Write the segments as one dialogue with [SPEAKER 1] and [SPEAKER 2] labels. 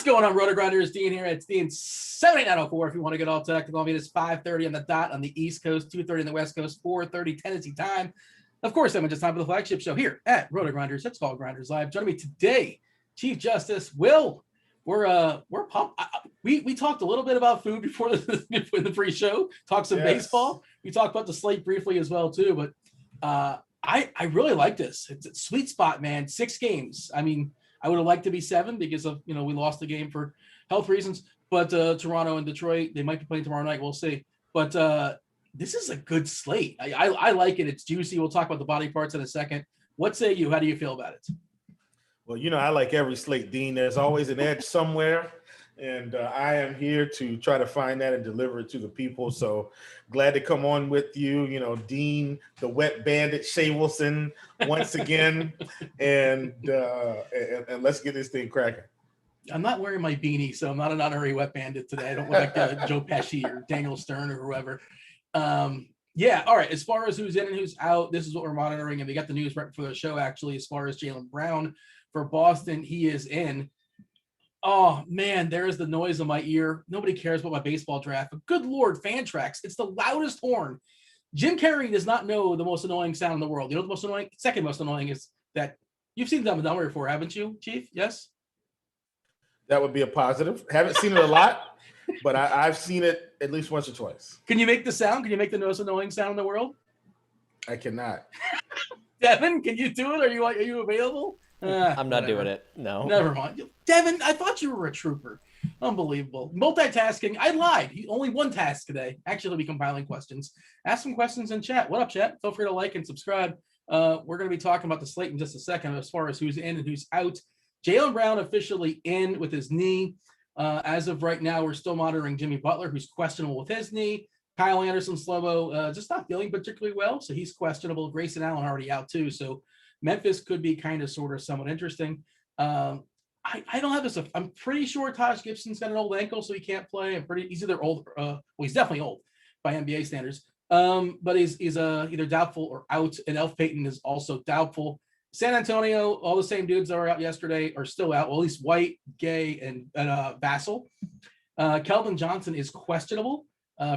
[SPEAKER 1] What's going on, Rotogrinders? Dean here. It's Dean 78904. If you want to get all technical, it is 5:30 on the dot on the East Coast, 2:30 on the West Coast, 4:30 Tennessee time. Of course, I'm just time for the flagship show here at Rotogrinders. It's called Grinderslive. Joining me today, Chief Justice Will. We're pumped. We talked a little bit about food before the pre-show. Talked some baseball. We talked about the slate briefly as well too. But I really like this. It's a sweet spot, man. 6 games. I mean, I would have liked to be 7 because of we lost the game for health reasons. But Toronto and Detroit, they might be playing tomorrow night. We'll see. But this is a good slate. I like it. It's juicy. We'll talk about the body parts in a second. What say you? How do you feel about it?
[SPEAKER 2] Well, I like every slate, Dean. There's always an edge somewhere, and I am here to try to find that and deliver it to the people. So glad to come on with you, Dean, the wet bandit, Shea Wilson, once again, and let's get this thing cracking.
[SPEAKER 1] I'm not wearing my beanie, so I'm not an honorary wet bandit today. I don't look like Joe Pesci or Daniel Stern or whoever. Yeah, all right. As far as who's in and who's out, this is what we're monitoring, and we got the news right before the show, actually, as far as Jaylen Brown. For Boston, he is in. Oh, man, there's the noise in my ear. Nobody cares about my baseball draft. But good Lord, Fantrax, it's the loudest horn. Jim Carrey does not know the most annoying sound in the world. You know the most annoying? Second most annoying is that you've seen Dumb and Dumber before, haven't you, Chief? Yes?
[SPEAKER 2] That would be a positive. Haven't seen it a lot, but I've seen it at least once or twice.
[SPEAKER 1] Can you make the sound? Can you make the most annoying sound in the world?
[SPEAKER 2] I cannot.
[SPEAKER 1] Devin, can you do it? Are you available?
[SPEAKER 3] I'm not doing it. No.
[SPEAKER 1] Never mind. Devin, I thought you were a trooper. Unbelievable. Multitasking. I lied. Only one task today. Actually, he'll be compiling questions. Ask some questions in chat. What up, chat? Feel free to like and subscribe. We're going to be talking about the slate in just a second as far as who's in and who's out. Jaylen Brown officially in with his knee. As of right now, we're still monitoring Jimmy Butler, who's questionable with his knee. Kyle Anderson, slow-mo, just not feeling particularly well, so he's questionable. Grayson Allen already out too, so Memphis could be kind of sort of somewhat interesting. I don't have this. I'm pretty sure Taj Gibson's got an old ankle, so he can't play. He's either old. Well, he's definitely old by NBA standards. But he's either doubtful or out. And Elf Payton is also doubtful. San Antonio, all the same dudes that were out yesterday are still out. Well, at least White, Gay, and Vassell. Kelvin Johnson is questionable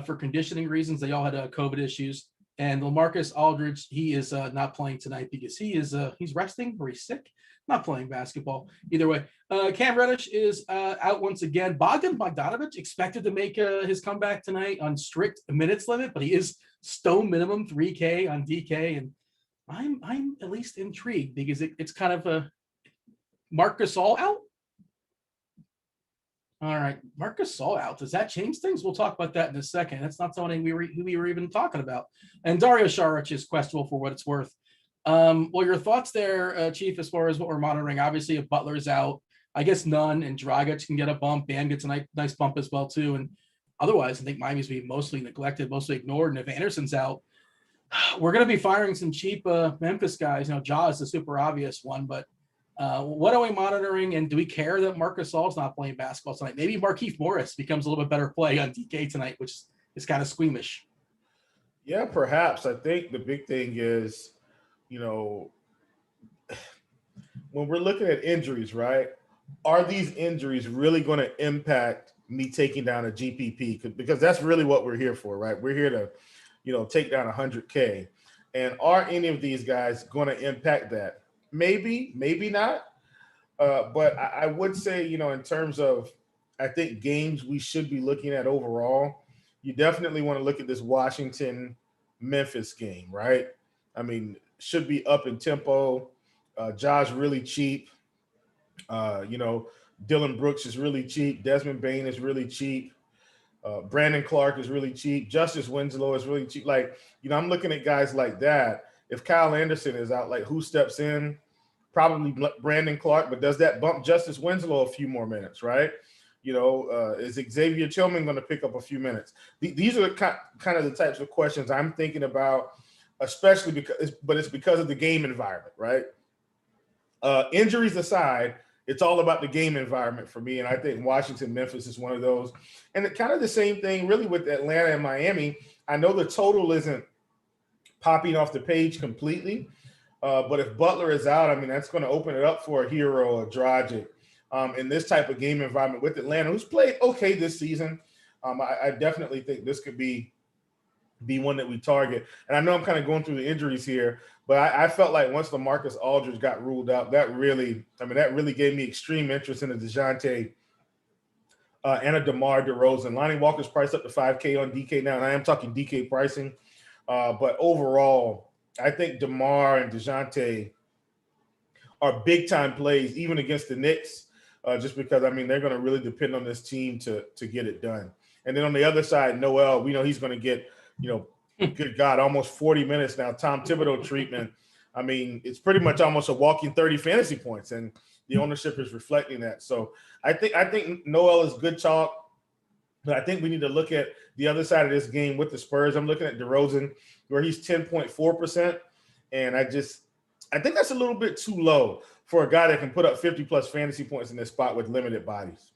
[SPEAKER 1] for conditioning reasons. They all had COVID issues. And LaMarcus Aldridge, he is not playing tonight because he's resting or he's sick, not playing basketball. Either way, Cam Reddish is out once again. Bogdan Bogdanovic expected to make his comeback tonight on strict minutes limit, but he is stone minimum 3K on DK, and I'm at least intrigued because it's kind of a Marc Gasol out. All right, Marc Gasol out. Does that change things? We'll talk about that in a second. That's not something we were even talking about. And Dario Saric is questionable for what it's worth. Well, your thoughts there, Chief, as far as what we're monitoring. Obviously, if Butler's out, I guess none, and Dragic can get a bump. Bam gets a nice bump as well, too. And otherwise, I think Miami's being mostly neglected, mostly ignored. And if Anderson's out, we're going to be firing some cheap Memphis guys. Ja is the super obvious one, but what are we monitoring, and do we care that Marc Gasol's not playing basketball tonight? Maybe Markieff Morris becomes a little bit better play on DK tonight, which is kind of squeamish.
[SPEAKER 2] Yeah, perhaps. I think the big thing is, when we're looking at injuries, right, are these injuries really going to impact me taking down a GPP? Because that's really what we're here for, right? We're here to, take down 100K. And are any of these guys going to impact that? Maybe, maybe not. But I would say, in terms of, I think, games we should be looking at overall, you definitely want to look at this Washington-Memphis game, right? I mean, should be up in tempo. Josh really cheap. Dylan Brooks is really cheap. Desmond Bane is really cheap. Brandon Clark is really cheap. Justice Winslow is really cheap. I'm looking at guys like that. If Kyle Anderson is out, who steps in? Probably Brandon Clark, but does that bump Justice Winslow a few more minutes, right? Is Xavier Tillman going to pick up a few minutes? These are kind of the types of questions I'm thinking about, especially it's because of the game environment, right? Injuries aside, it's all about the game environment for me, and I think Washington, Memphis is one of those. And kind of the same thing really with Atlanta and Miami. I know the total isn't popping off the page completely, but if Butler is out, that's going to open it up for a Hero, a Dragic, in this type of game environment with Atlanta, who's played okay this season. I definitely think this could be one that we target. And I know I'm kind of going through the injuries here, but I felt like once LaMarcus Aldridge got ruled out, that really gave me extreme interest in the DeJounte and a DeMar DeRozan. Lonnie Walker's priced up to $5K on DK now, and I am talking DK pricing. But overall, I think DeMar and DeJounte are big-time plays, even against the Knicks, just because, I mean, they're going to really depend on this team to get it done. And then on the other side, Noel, we know he's going to get, good God, almost 40 minutes now, Tom Thibodeau treatment. I mean, it's pretty much almost a walking 30 fantasy points, and the ownership is reflecting that. So I think Noel is good chalk, but I think we need to look at the other side of this game with the Spurs. I'm looking at DeRozan, where he's 10.4%, and I think that's a little bit too low for a guy that can put up 50-plus fantasy points in this spot with limited bodies.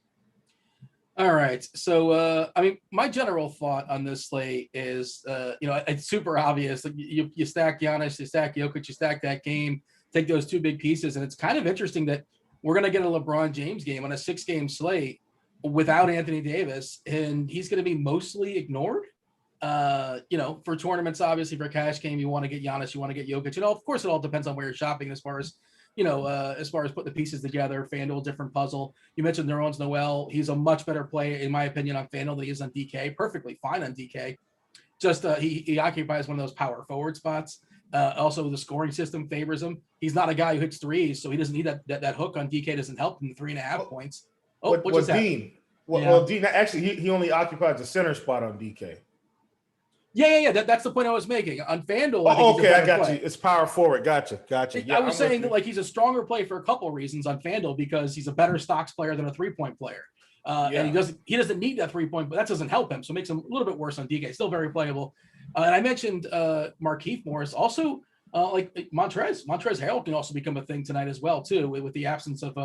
[SPEAKER 1] All right. So, I mean, my general thought on this slate is, it's super obvious. Like you stack Giannis, you stack Jokic, you stack that game, take those two big pieces. And it's kind of interesting that we're going to get a LeBron James game on a 6-game slate without Anthony Davis, and he's going to be mostly ignored. For tournaments, obviously for a cash game, you want to get Giannis, you want to get Jokic. Of course, it all depends on where you're shopping as far as putting the pieces together. FanDuel, different puzzle. You mentioned Nerlens Noel. He's a much better player, in my opinion, on FanDuel than he is on DK. Perfectly fine on DK. Just he occupies one of those power forward spots. Also, the scoring system favors him. He's not a guy who hits threes, so he doesn't need that hook on DK. Doesn't help him 3.5 points.
[SPEAKER 2] Dean? Well, Dean, actually, he only occupies the center spot on DK.
[SPEAKER 1] Yeah. That's the point I was making. On FanDuel,
[SPEAKER 2] I got you. It's power forward. Gotcha. Yeah,
[SPEAKER 1] I was saying that he's a stronger play for a couple of reasons on FanDuel because he's a better stocks player than a 3-point player. And he doesn't need that 3-point, but that doesn't help him. So it makes him a little bit worse on DK. Still very playable. And I mentioned Markieff Morris. Also, like Montrezl Harrell can also become a thing tonight as well, too, with the absence of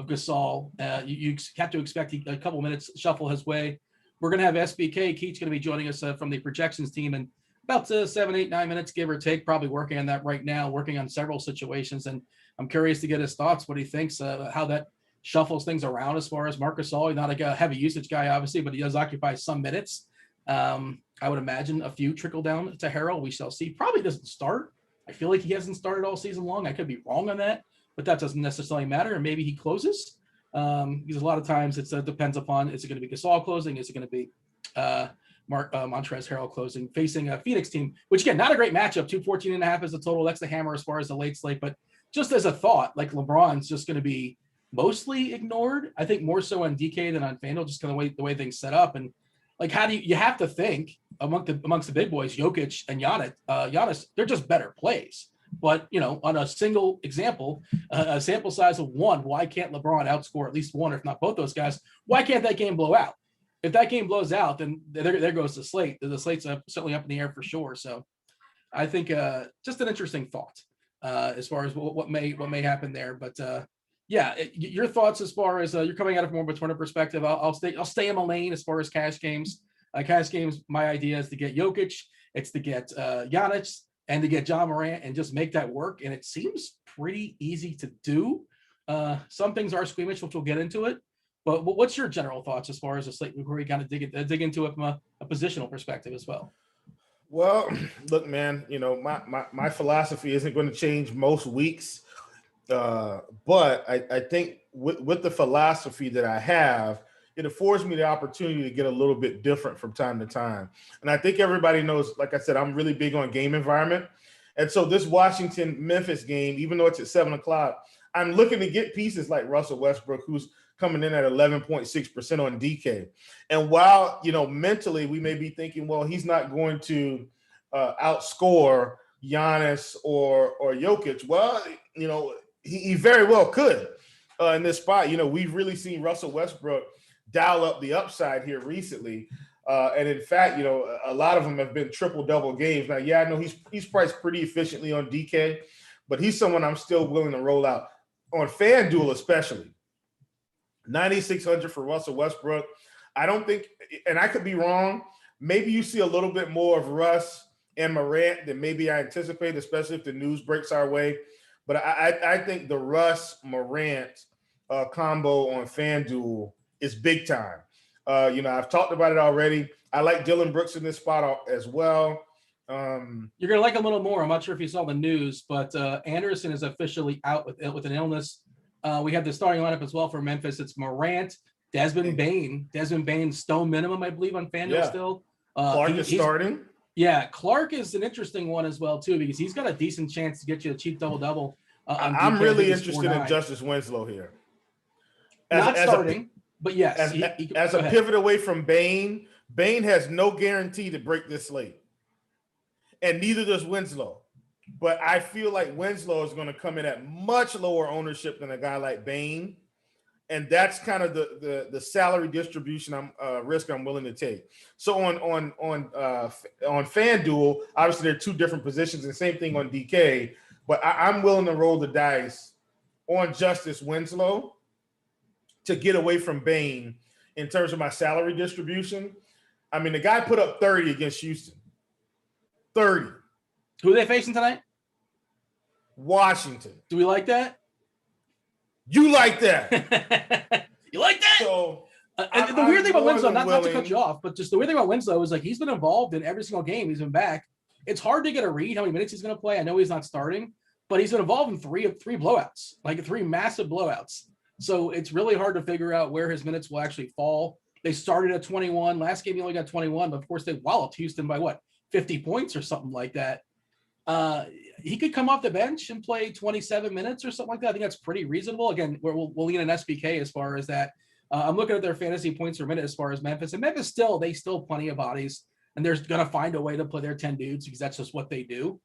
[SPEAKER 1] Gasol. You have to expect a couple minutes shuffle his way. We're going to have SBK. Keith's going to be joining us from the projections team in about 7, 8, 9 minutes, give or take, probably working on that right now, working on several situations. And I'm curious to get his thoughts, what he thinks, how that shuffles things around as far as Marc Gasol. Not a heavy usage guy, obviously, but he does occupy some minutes. I would imagine a few trickle down to Harrell. We shall see. Probably doesn't start. I feel like he hasn't started all season long. I could be wrong on that, but that doesn't necessarily matter. And maybe he closes. Because a lot of times it depends upon, is it going to be Gasol closing? Is it going to be Montrezl Harrell closing, facing a Phoenix team, which again, not a great matchup, 214.5 as a total. That's the hammer as far as the late slate. But just as a thought, like LeBron's just going to be mostly ignored. I think more so on DK than on FanDuel, just kind of the way things set up. And like, how do you have to think amongst the big boys, Jokic and Giannis, they're just better plays. But, on a single example, a sample size of 1, why can't LeBron outscore at least one, if not both those guys? Why can't that game blow out? If that game blows out, then there goes the slate. The slate's certainly up in the air for sure. So I think just an interesting thought as far as what may happen there. But your thoughts as far as you're coming at it from more of a tournament perspective. I'll stay in my lane as far as cash games. Cash games, my idea is to get Jokic. It's to get Giannis. And to get John Morant and just make that work. And it seems pretty easy to do. Some things are squeamish, which we'll get into it. But what's your general thoughts as far as a slate before we kind of dig into it from a positional perspective as well?
[SPEAKER 2] Well, look, man, my philosophy isn't going to change most weeks. But I think with the philosophy that I have, it affords me the opportunity to get a little bit different from time to time. And I think everybody knows, like I said, I'm really big on game environment. And so this Washington-Memphis game, even though it's at 7 o'clock, I'm looking to get pieces like Russell Westbrook, who's coming in at 11.6% on DK. And while, mentally we may be thinking, well, he's not going to outscore Giannis or Jokic. Well, he very well could in this spot. We've really seen Russell Westbrook dial up the upside here recently. And in fact, a lot of them have been triple-double games. Now, I know he's priced pretty efficiently on DK, but he's someone I'm still willing to roll out on FanDuel, especially. 9,600 for Russell Westbrook. I don't think, and I could be wrong, maybe you see a little bit more of Russ and Morant than maybe I anticipate, especially if the news breaks our way. But I think the Russ Morant combo on FanDuel is big time. I've talked about it already. I like Dylan Brooks in this spot as well.
[SPEAKER 1] You're gonna like a little more. I'm not sure if you saw the news, but Anderson is officially out with an illness. We have the starting lineup as well for Memphis. It's Morant, Desmond Bain, stone minimum, I believe, on FanDuel still.
[SPEAKER 2] Clark is starting.
[SPEAKER 1] Yeah, Clark is an interesting one as well too, because he's got a decent chance to get you a cheap double-double.
[SPEAKER 2] I'm really interested in Justice Winslow here.
[SPEAKER 1] Not starting, but yes.
[SPEAKER 2] As a pivot away from Bain has no guarantee to break this slate. And neither does Winslow. But I feel like Winslow is going to come in at much lower ownership than a guy like Bain. And that's kind of the salary distribution risk I'm willing to take. So on FanDuel, obviously there are two different positions, and same thing on DK. But I'm willing to roll the dice on Justice Winslow to get away from Bain in terms of my salary distribution. I mean, the guy put up 30 against Houston. 30.
[SPEAKER 1] Who are they facing tonight?
[SPEAKER 2] Washington.
[SPEAKER 1] Do we like that?
[SPEAKER 2] You like that.
[SPEAKER 1] You like that?
[SPEAKER 2] So,
[SPEAKER 1] and the weird thing about Winslow, not to cut you off, but just the weird thing about Winslow is like he's been involved in every single game he's been back. It's hard to get a read how many minutes he's going to play. I know he's not starting, but he's been involved in three blowouts, like three massive blowouts. So it's really hard to figure out where his minutes will actually fall. They started at 21. Last game he only got 21, but of course they walloped Houston by 50 points or something like that. He could come off the bench and play 27 minutes or something like that. I think that's pretty reasonable. Again, we'll lean an SBK as far as that. I'm looking at their fantasy points per minute as far as Memphis. And Memphis still plenty of bodies, and they're going to find a way to play their 10 dudes because that's just what they do.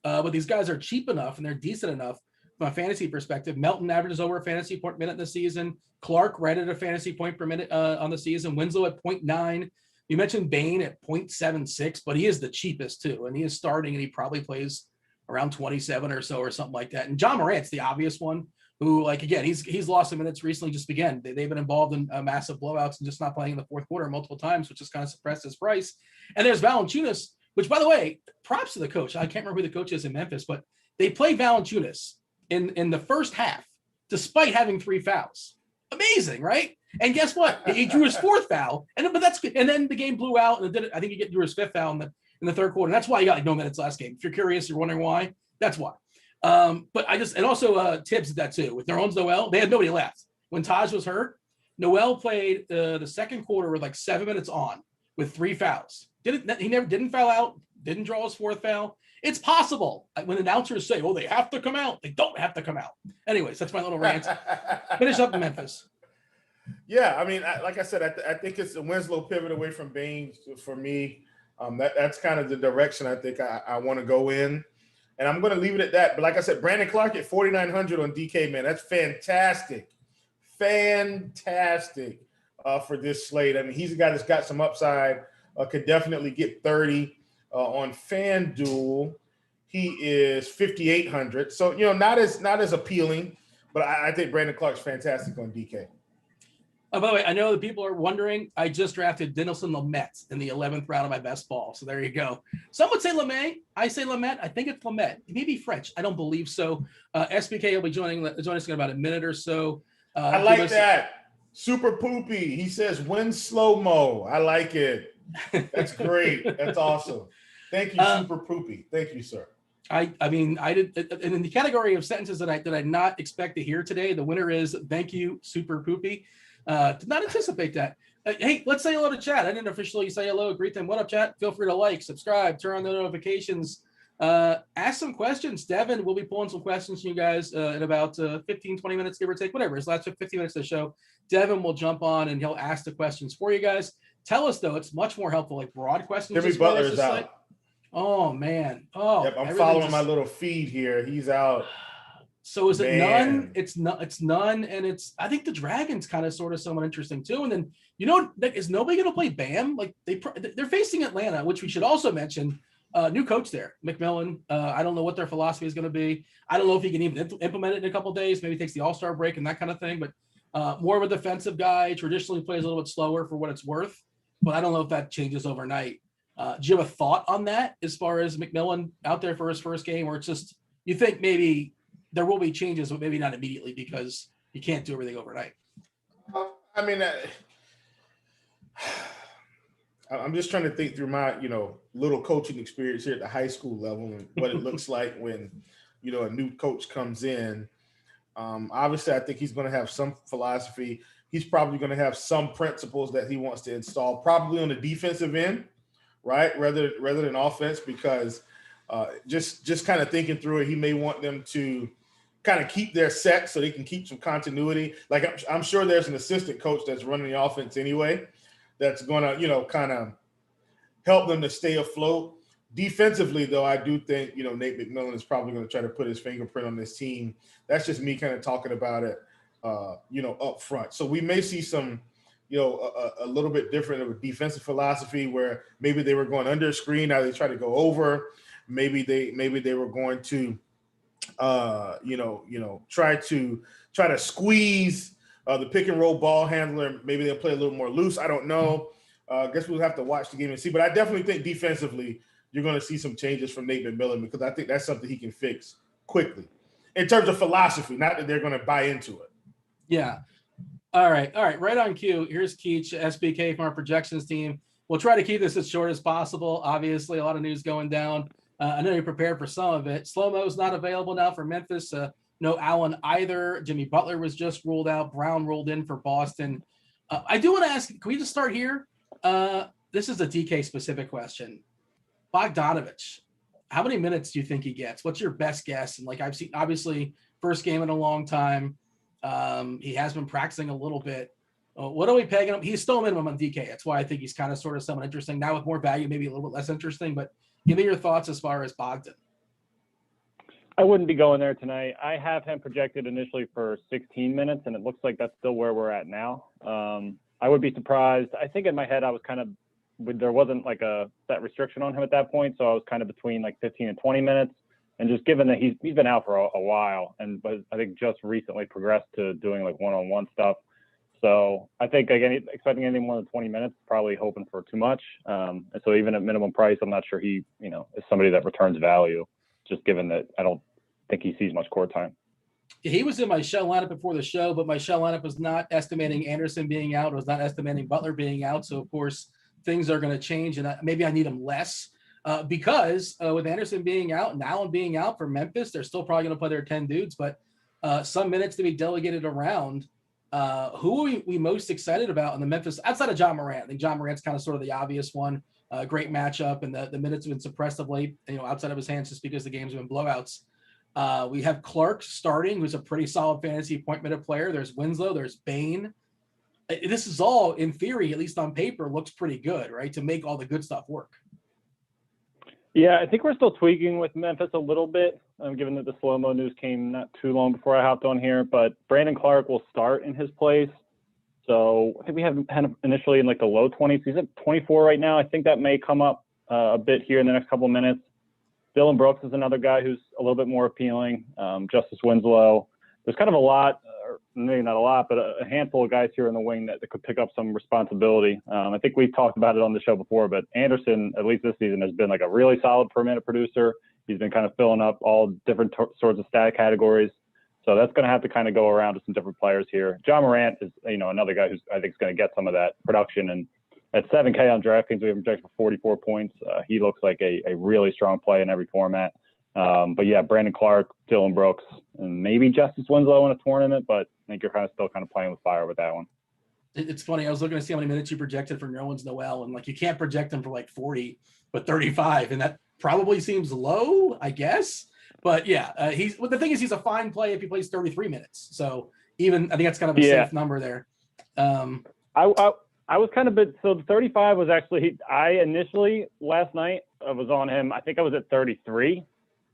[SPEAKER 1] But these guys are cheap enough and they're decent enough from a fantasy perspective. Melton averages over a fantasy point per minute in the season. Clark right at a fantasy point per minute on the season. Winslow at 0.9. You mentioned Bain at 0.76, but he is the cheapest too. And he is starting and he probably plays around 27 or so or something like that. And John Morant's the obvious one who, like, again, he's lost some minutes recently just again. They've been involved in massive blowouts and just not playing in the fourth quarter multiple times, which has kind of suppressed his price. And there's Valanciunas, which, by the way, props to the coach. I can't remember who the coach is in Memphis, but they played Valanciunas in the first half despite having 3 fouls. Amazing, right? And guess what? He drew his 4th foul, and then the game blew out, and I think he drew his 5th foul in the third quarter. And that's why he got no minutes last game. If you're curious, you're wondering why. That's why. But also Tibbs did that too with Nerlens Noel. They had nobody left when Taj was hurt. Noel played the second quarter with like 7 minutes on with 3 fouls. He didn't foul out. Didn't draw his 4th foul. It's possible when announcers say, "Oh, they have to come out," they don't have to come out. Anyways, that's my little rant. Finish up in Memphis.
[SPEAKER 2] Yeah, I mean, like I said, I think it's a Winslow pivot away from Bain for me. That's kind of the direction I think I want to go in, and I'm going to leave it at that. But like I said, Brandon Clark at 4,900 on DK, man, that's fantastic for this slate. I mean, he's a guy that's got some upside. Could definitely get 30 on FanDuel. He is 5,800, so not as appealing. But I think Brandon Clark's fantastic on DK.
[SPEAKER 1] Oh, by the way, I know that people are wondering, I just drafted Dinelson Lamet in the 11th round of my best ball. So there you go. Some would say Lamet. I say Lamet. I think it's Lamet. It may be French. I don't believe so. SBK will be joining us in about a minute or so.
[SPEAKER 2] I like that. Super Poopy. He says, win slow-mo. I like it. That's great. That's awesome. Thank you, Super Poopy. Thank you, sir.
[SPEAKER 1] I mean, I did, and in the category of sentences that I not expect to hear today, the winner is thank you, Super Poopy. Did not anticipate that. Hey, let's say hello to chat. I didn't officially say hello. Greet them. What up, chat? Feel free to like, subscribe, turn on the notifications. Ask some questions. Devin will be pulling some questions from you guys in about 15, 20 minutes, give or take, whatever. It's last 15 minutes of the show. Devin will jump on and he'll ask the questions for you guys. Tell us, though, it's much more helpful, like broad questions.
[SPEAKER 2] Jimmy Butler's out.
[SPEAKER 1] Like, oh, man. Oh,
[SPEAKER 2] yep, I'm following my little feed here. He's out.
[SPEAKER 1] So is it none? It's none, and I think the Dragons kind of sort of somewhat interesting too. And then is nobody going to play Bam? Like they're facing Atlanta, which we should also mention. New coach there, McMillan. I don't know what their philosophy is going to be. I don't know if he can even implement it in a couple of days. Maybe takes the All-Star break and that kind of thing. But more of a defensive guy. Traditionally plays a little bit slower for what it's worth. But I don't know if that changes overnight. Do you have a thought on that as far as McMillan out there for his first game, or it's just you think maybe there will be changes, but maybe not immediately because You can't do everything overnight.
[SPEAKER 2] I mean, I'm just trying to think through my, little coaching experience here at the high school level and what it looks like when, a new coach comes in. Obviously, I think he's going to have some philosophy. He's probably going to have some principles that he wants to install, probably on the defensive end, right? Rather than offense, because just kind of thinking through it, he may want them to kind of keep their set so they can keep some continuity. Like I'm sure there's an assistant coach that's running the offense anyway, that's going to, kind of help them to stay afloat. Defensively, though, I do think, Nate McMillan is probably going to try to put his fingerprint on this team. That's just me kind of talking about it, up front. So we may see some, a little bit different of a defensive philosophy where maybe they were going under a screen. Now they try to go over. Maybe they were going to, try to squeeze the pick and roll ball handler. Maybe they'll play a little more loose. I don't know. I guess we'll have to watch the game and see. But I definitely think defensively, you're going to see some changes from Nate McMillan because I think that's something he can fix quickly in terms of philosophy, not that they're going to buy into it.
[SPEAKER 1] Yeah. All right. Right on cue. Here's Keach, SBK from our projections team. We'll try to keep this as short as possible. Obviously, a lot of news going down. I know you're prepared for some of it. Slow-mo's not available now for Memphis. No Allen either. Jimmy Butler was just ruled out. Brown rolled in for Boston. I do want to ask, can we just start here? This is a DK-specific question. Bogdanovich, how many minutes do you think he gets? What's your best guess? And I've seen, obviously, first game in a long time. He has been practicing a little bit. What are we pegging him? He's still a minimum on DK. That's why I think he's kind of sort of someone interesting. Now with more value, maybe a little bit less interesting. But give me your thoughts as far as Bogdan.
[SPEAKER 4] I wouldn't be going there tonight. I have him projected initially for 16 minutes, and it looks like that's still where we're at now. I would be surprised. I think in my head I was kind of there wasn't like a set restriction on him at that point, so I was kind of between 15 and 20 minutes. And just given that he's been out for a while, but I think just recently progressed to doing one-on-one stuff. So I think expecting anything more than 20 minutes, probably hoping for too much. And so even at minimum price, I'm not sure he is somebody that returns value, just given that I don't think he sees much court time.
[SPEAKER 1] He was in my shell lineup before the show, but my shell lineup was not estimating Anderson being out. It was not estimating Butler being out. So, of course, things are going to change, and maybe I need him less because with Anderson being out and Allen being out for Memphis, they're still probably going to play their 10 dudes, but some minutes to be delegated around. Who are we most excited about in the Memphis outside of John Morant? I think John Morant's kind of sort of the obvious one. Great matchup, and the minutes have been suppressed of late, outside of his hands just because the games have been blowouts. We have Clark starting, who's a pretty solid fantasy point minute player. There's Winslow, there's Bane. This is all, in theory, at least on paper, looks pretty good, right? To make all the good stuff work.
[SPEAKER 4] Yeah, I think we're still tweaking with Memphis a little bit, given that the slow-mo news came not too long before I hopped on here. But Brandon Clark will start in his place. So I think we have him initially in the low 20s. He's at 24 right now. I think that may come up a bit here in the next couple of minutes. Dylan Brooks is another guy who's a little bit more appealing. Justice Winslow. There's kind of a lot, or maybe not a lot, but a handful of guys here in the wing that could pick up some responsibility. I think we've talked about it on the show before, but Anderson, at least this season, has been a really solid per minute producer. He's been kind of filling up all different sorts of stat categories. So that's going to have to kind of go around to some different players here. John Morant is, another guy who's I think is going to get some of that production. And at 7K on DraftKings, we have him projected for 44 points. He looks like a really strong play in every format. But yeah, Brandon Clark, Dylan Brooks, and maybe Justice Winslow in a tournament, but I think you're still playing with fire with that one.
[SPEAKER 1] It's funny. I was looking to see how many minutes you projected for Nerlens Noel, and you can't project him for 40, but 35, and that probably seems low, I guess. But yeah, the thing is, he's a fine play if he plays 33 minutes. So even I think that's kind of a safe number there.
[SPEAKER 4] I was kind of so the 35 was actually I initially last night I was on him. I think I was at 33.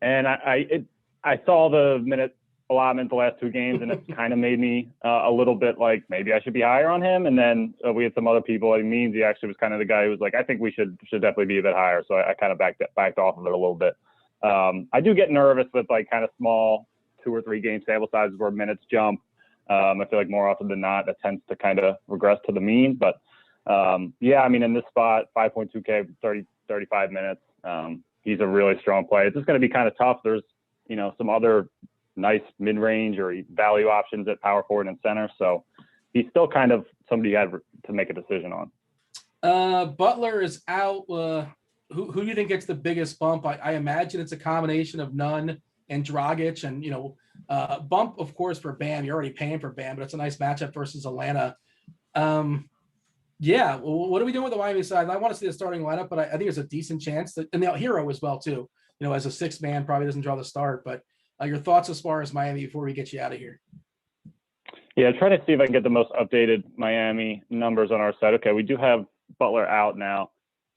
[SPEAKER 4] And I saw the minute allotment the last two games, and it kind of made me a little bit maybe I should be higher on him. And then we had some other people. He actually was kind of the guy who was I think we should definitely be a bit higher. So I kind of backed off of it a little bit. I do get nervous with kind of small 2 or 3 game sample sizes where minutes jump. I feel more often than not that tends to kind of regress to the mean. But in this spot, 5.2K, 35 minutes. He's a really strong play. It's just going to be kind of tough. There's, some other nice mid-range or value options at power forward and center. So he's still kind of somebody you had to make a decision on.
[SPEAKER 1] Butler is out. Who do you think gets the biggest bump? I imagine it's a combination of Nunn and Dragic, and bump, of course, for Bam. You're already paying for Bam, but it's a nice matchup versus Atlanta. Yeah, well, what are we doing with the Miami side? I want to see the starting lineup, but I think there's a decent chance that, and the Hero as well too. As a sixth man, probably doesn't draw the start. But your thoughts as far as Miami before we get you out of here?
[SPEAKER 4] Yeah, trying to see if I can get the most updated Miami numbers on our side. Okay, we do have Butler out now.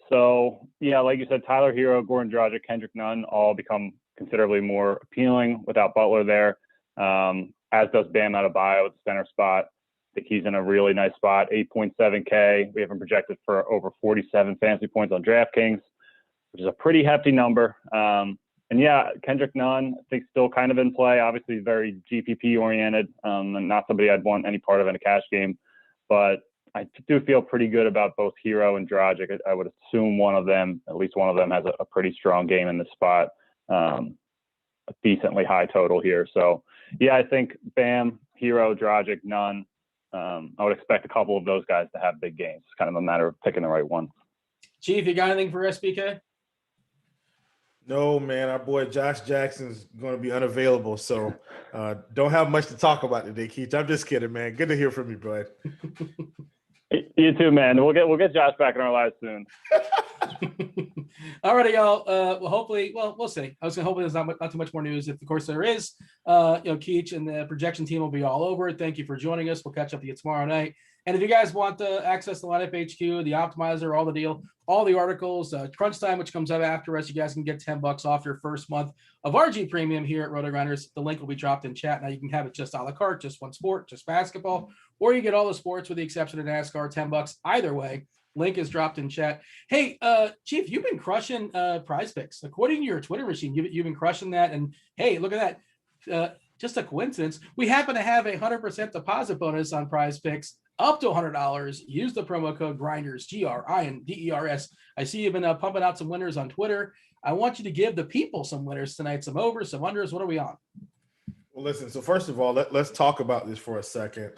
[SPEAKER 4] So, yeah, like you said, Tyler Hero, Goran Dragic, Kendrick Nunn all become considerably more appealing without Butler there, as does Bam Adebayo at the center spot. I think he's in a really nice spot, 8.7K. We have him projected for over 47 fantasy points on DraftKings, which is a pretty hefty number. And yeah, Kendrick Nunn, I think still kind of in play. Obviously very GPP oriented, and not somebody I'd want any part of in a cash game. But I do feel pretty good about both Hero and Dragic. I would assume at least one of them has a pretty strong game in this spot, a decently high total here. So yeah, I think Bam, Hero, Dragic, Nunn. I would expect a couple of those guys to have big games. It's kind of a matter of picking the right one.
[SPEAKER 1] Chief, you got anything for SBK?
[SPEAKER 2] No, man. Our boy Josh Jackson's going to be unavailable, so don't have much to talk about today, Keith. I'm just kidding, man. Good to hear from you, bud.
[SPEAKER 4] You too, man. We'll get Josh back in our lives soon.
[SPEAKER 1] All right, y'all. We'll see. I was going to hopefully there's not too much more news. If, of course, there is, Keach and the projection team will be all over it. Thank you for joining us. We'll catch up with you tomorrow night. And if you guys want to access the lineup HQ, the optimizer, all the deal, all the articles, Crunch Time, which comes up after us, you guys can get $10 off your first month of RG Premium here at Rotogrinders. The link will be dropped in chat. Now you can have it just a la carte, just one sport, just basketball, or you get all the sports with the exception of NASCAR, $10. Either way, link is dropped in chat. Hey, Chief, you've been crushing Prize Picks. According to your Twitter machine, you've been crushing that. And hey, look at that. Just a coincidence. We happen to have a 100% deposit bonus on Prize Picks up to $100. Use the promo code Grinders, GRINDERS. I see you've been pumping out some winners on Twitter. I want you to give the people some winners tonight, some overs, some unders. What are we on?
[SPEAKER 2] Well, listen, so first of all, let's talk about this for a second.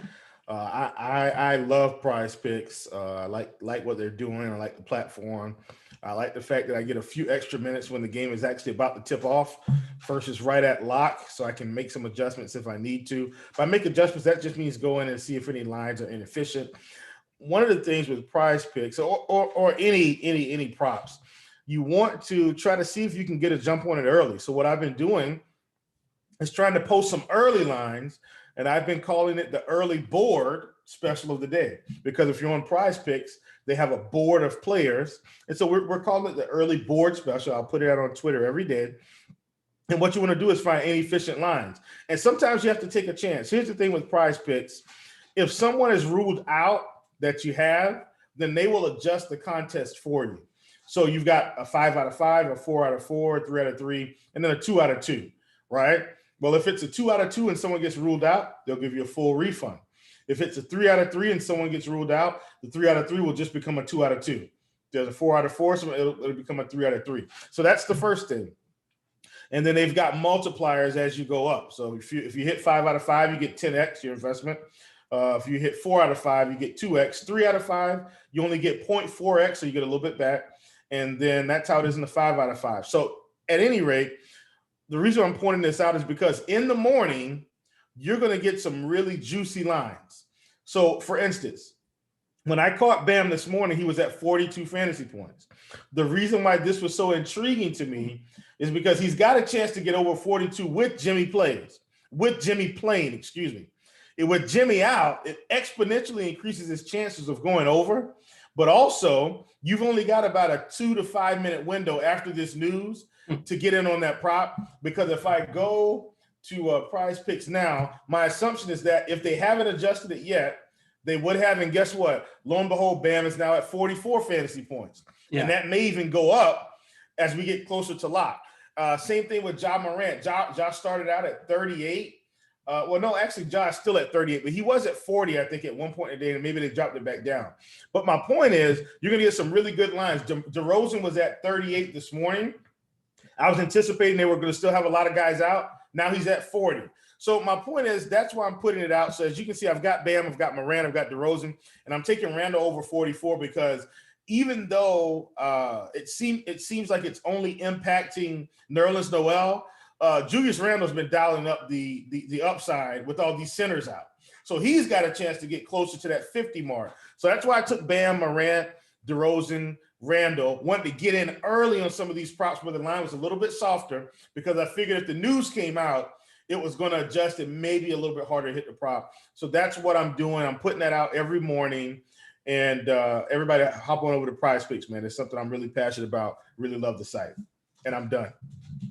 [SPEAKER 2] I love Prize Picks. I like what they're doing. I like the platform. I like the fact that I get a few extra minutes when the game is actually about to tip off versus right at lock, so I can make some adjustments if I need to. If I make adjustments, that just means go in and see if any lines are inefficient. One of the things with Prize Picks or any props, you want to try to see if you can get a jump on it early. So what I've been doing is trying to post some early lines, and I've been calling it the early board special of the day, because if you're on Prize Picks, they have a board of players. And so we're calling it the early board special. I'll put it out on Twitter every day. And what you want to do is find inefficient lines. And sometimes you have to take a chance. Here's the thing with Prize Picks. If someone is ruled out that you have, then they will adjust the contest for you. So you've got a 5 out of 5, a 4 out of 4, 3 out of 3, and then a 2 out of 2, right? Well, if it's a 2 out of 2 and someone gets ruled out, they'll give you a full refund. If it's a 3 out of 3 and someone gets ruled out, the 3 out of 3 will just become a 2 out of 2. There's a 4 out of 4, so it'll become a 3 out of 3. So that's the first thing. And then they've got multipliers as you go up. So if you hit 5 out of 5, you get 10x your investment. If you hit 4 out of 5, you get 2x. 3 out of 5, you only get 0.4x, so you get a little bit back. And then that's how it is in the 5 out of 5. So at any rate, the reason I'm pointing this out is because in the morning, you're going to get some really juicy lines. So, for instance, when I caught Bam this morning, he was at 42 fantasy points. The reason why this was so intriguing to me is because he's got a chance to get over 42 with Jimmy playing, excuse me. With Jimmy out, it exponentially increases his chances of going over. But also, you've only got about a 2 to 5 minute window after this news to get in on that prop. Because if I go to Prize Picks now, my assumption is that if they haven't adjusted it yet, they would have. And guess what? Lo and behold, Bam is now at 44 fantasy points. Yeah. And that may even go up as we get closer to lock. Same thing with Morant. Josh started out at 38. Well, no, actually, Josh still at 38, but he was at 40, I think, at one point in the day, and maybe they dropped it back down. But my point is, you're going to get some really good lines. DeRozan was at 38 this morning. I was anticipating they were going to still have a lot of guys out. Now he's at 40. So my point is, that's why I'm putting it out. So as you can see, I've got Bam, I've got Moran, I've got DeRozan, and I'm taking Randall over 44 because even though it seems like it's only impacting Nerlens Noel, Julius Randle's been dialing up the upside with all these centers out. So he's got a chance to get closer to that 50 mark. So that's why I took Bam, Morant, DeRozan, Randall. Wanted to get in early on some of these props where the line was a little bit softer because I figured if the news came out, it was going to adjust it maybe a little bit harder to hit the prop. So that's what I'm doing. I'm putting that out every morning. And everybody hop on over to Prize Picks, man. It's something I'm really passionate about. Really love the site. And I'm done.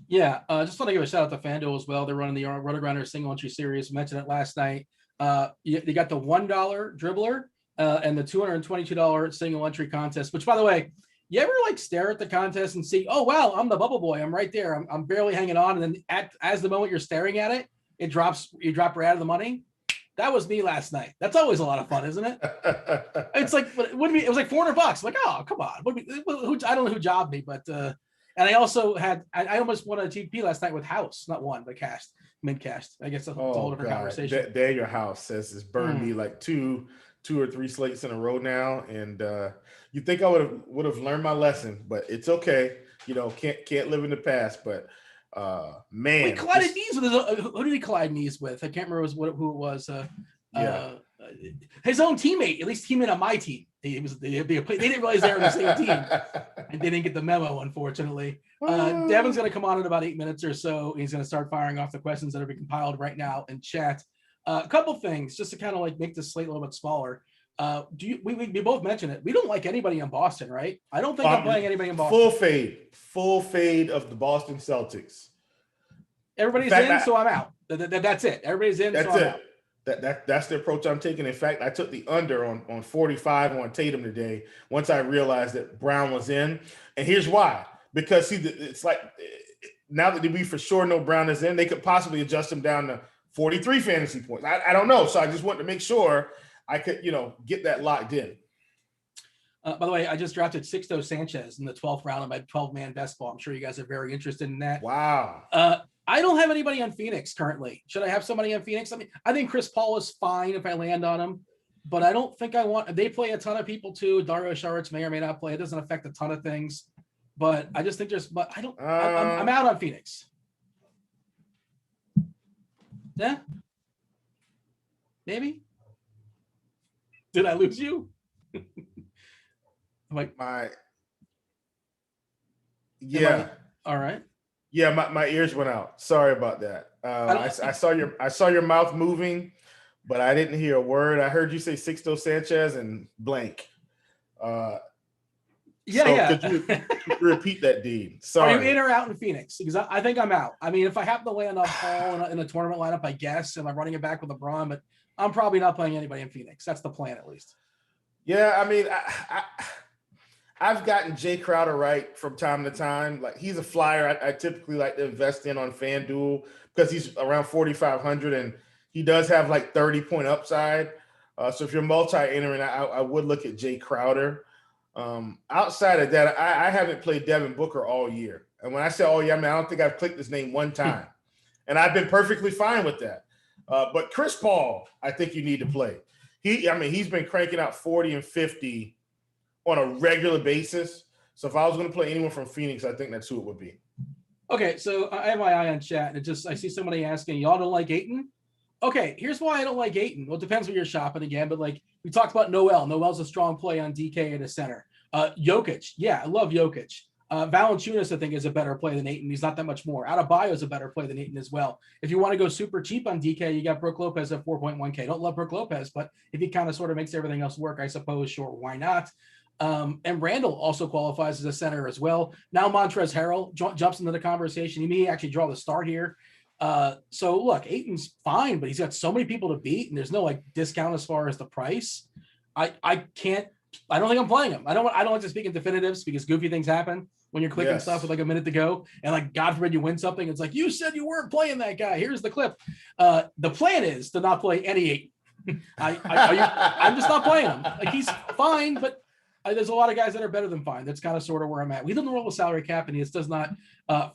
[SPEAKER 1] Yeah, just want to give a shout out to FanDuel as well. They're running the Rotogrinders single entry series. Mentioned it last night. They got the $1 dribbler and the $222 single entry contest. Which, by the way, you ever like stare at the contest and see, oh wow, I'm the bubble boy. I'm right there. I'm barely hanging on, and then as the moment you're staring at it, it drops. You drop right out of the money. That was me last night. That's always a lot of fun, isn't it? It's like, it was like $400. I'm like, oh, come on. I don't know who jobbed me, but and I also I almost won a GP last night with House, not one, but mid-cast. I guess that's a whole different conversation.
[SPEAKER 2] Daniel House says it's burned me like two or three slates in a row now, and you think I would have learned my lesson, but it's okay. You know, can't live in the past, but. Man,
[SPEAKER 1] he collided knees with who did he collide knees with? I can't remember who it was. His own teammate, at least teammate on my team. They didn't realize they were on the same team, and they didn't get the memo, unfortunately. Devin's going to come on in about 8 minutes or so. He's going to start firing off the questions that are being compiled right now in chat. A couple things just to kind of like make this slate a little bit smaller. We both mentioned it. We don't like anybody in Boston, right? I don't think I'm playing anybody in Boston.
[SPEAKER 2] Full fade of the Boston Celtics.
[SPEAKER 1] Everybody's in, so I'm out. That's it. Everybody's in, so I'm out.
[SPEAKER 2] That's the approach I'm taking. In fact, I took the under on 45 on Tatum today once I realized that Brown was in. And here's why. Because it's like now that we for sure know Brown is in, they could possibly adjust him down to 43 fantasy points. I don't know. So I just wanted to make sure I could, get that locked in.
[SPEAKER 1] By the way, I just drafted Sixto Sanchez in the 12th round of my 12-man best ball. I'm sure you guys are very interested in that.
[SPEAKER 2] Wow.
[SPEAKER 1] I don't have anybody on Phoenix currently. Should I have somebody on Phoenix? I mean, I think Chris Paul is fine if I land on him, but I don't think I want. They play a ton of people too. Dario Saric may or may not play. It doesn't affect a ton of things, but I just think but I don't. I'm out on Phoenix. Yeah. Maybe. Did I lose you? All right.
[SPEAKER 2] Yeah, my ears went out. Sorry about that. I saw your mouth moving, but I didn't hear a word. I heard you say Sixto Sanchez and blank.
[SPEAKER 1] Yeah.
[SPEAKER 2] Could you repeat that, Dean? Sorry.
[SPEAKER 1] Are you in or out in Phoenix? Because I think I'm out. I mean, if I happen to land on Paul in a tournament lineup, I guess, and I'm running it back with LeBron, but I'm probably not playing anybody in Phoenix. That's the plan, at least.
[SPEAKER 2] Yeah, I mean, I've gotten Jay Crowder right from time to time. Like, he's a flyer I typically like to invest in on FanDuel because he's around 4,500 and he does have like 30-point upside. So if you're multi-entering, I would look at Jay Crowder. Outside of that, I haven't played Devin Booker all year. And when I say all year, I mean, I don't think I've clicked his name one time. And I've been perfectly fine with that. But Chris Paul, I think you need to play. He's been cranking out 40 and 50 on a regular basis. So if I was going to play anyone from Phoenix, I think that's who it would be.
[SPEAKER 1] Okay, so I have my eye on chat, and I see somebody asking, y'all don't like Ayton? Okay, here's why I don't like Ayton. Well, it depends where you're shopping again, but like we talked about Noel. Noel's a strong play on DK at a center. Jokic, yeah, I love Jokic. Valanciunas, I think, is a better play than Ayton. He's not that much more. Adebayo is a better play than Ayton as well. If you want to go super cheap on DK, you got Brook Lopez at 4.1K. Don't love Brook Lopez, but if he kind of sort of makes everything else work, I suppose, sure, why not? And Randall also qualifies as a center as well. Now Montrezl Harrell jumps into the conversation. He may actually draw the start here. So look, Ayton's fine, but he's got so many people to beat, and there's no like discount as far as the price. I don't think I'm playing him. I don't like to speak in definitives because goofy things happen when you're clicking stuff with like a minute to go, and like God forbid you win something. It's like, you said you weren't playing that guy. Here's the clip. The plan is to not play any Ayton. I'm just not playing him. Like, he's fine, but there's a lot of guys that are better than fine. That's kind of sort of where I'm at. We live in the world with salary cap, and this does not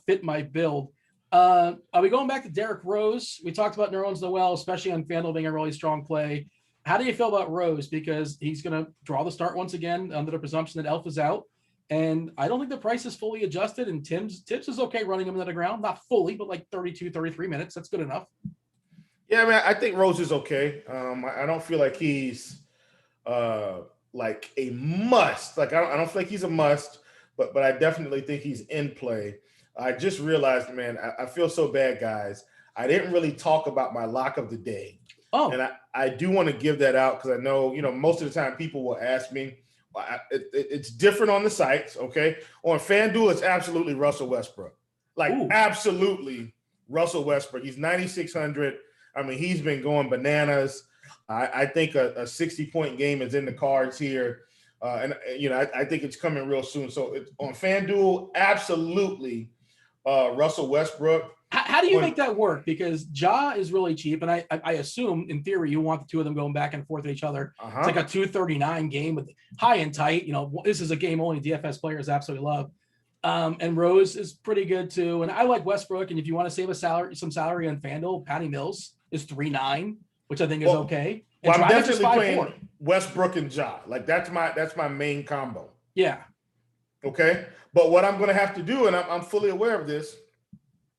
[SPEAKER 1] fit my build. Are we going back to Derrick Rose? We talked about Nerlens Noel, especially on FanDuel being a really strong play. How do you feel about Rose? Because he's going to draw the start once again under the presumption that Elf is out. And I don't think the price is fully adjusted. And Tibbs is okay running him into the ground. Not fully, but like 32, 33 minutes. That's good enough.
[SPEAKER 2] Yeah, man, I think Rose is okay. I don't feel like he's like a must. Like I don't feel like he's a must, but I definitely think he's in play. I just realized, man, I feel so bad, guys. I didn't really talk about my lock of the day.
[SPEAKER 1] Oh,
[SPEAKER 2] and I do want to give that out because I know, most of the time people will ask me. It's different on the sites, okay? On FanDuel, it's absolutely Russell Westbrook. Like, absolutely Russell Westbrook. He's 9,600. I mean, he's been going bananas. I think a 60-point game is in the cards here. I think it's coming real soon. So it's on FanDuel, absolutely Russell Westbrook.
[SPEAKER 1] How do you make that work? Because Ja is really cheap, and I assume, in theory, you want the two of them going back and forth at each other. It's like a 239 game with high and tight. This is a game only DFS players absolutely love. And Rose is pretty good too. And I like Westbrook. And if you want to save some salary on FanDuel, Patty Mills is 3.9, which I think is okay. And
[SPEAKER 2] I'm definitely
[SPEAKER 1] 5-4.
[SPEAKER 2] playing Westbrook and Ja. Like that's my main combo.
[SPEAKER 1] Yeah.
[SPEAKER 2] Okay. But what I'm going to have to do, and I'm fully aware of this,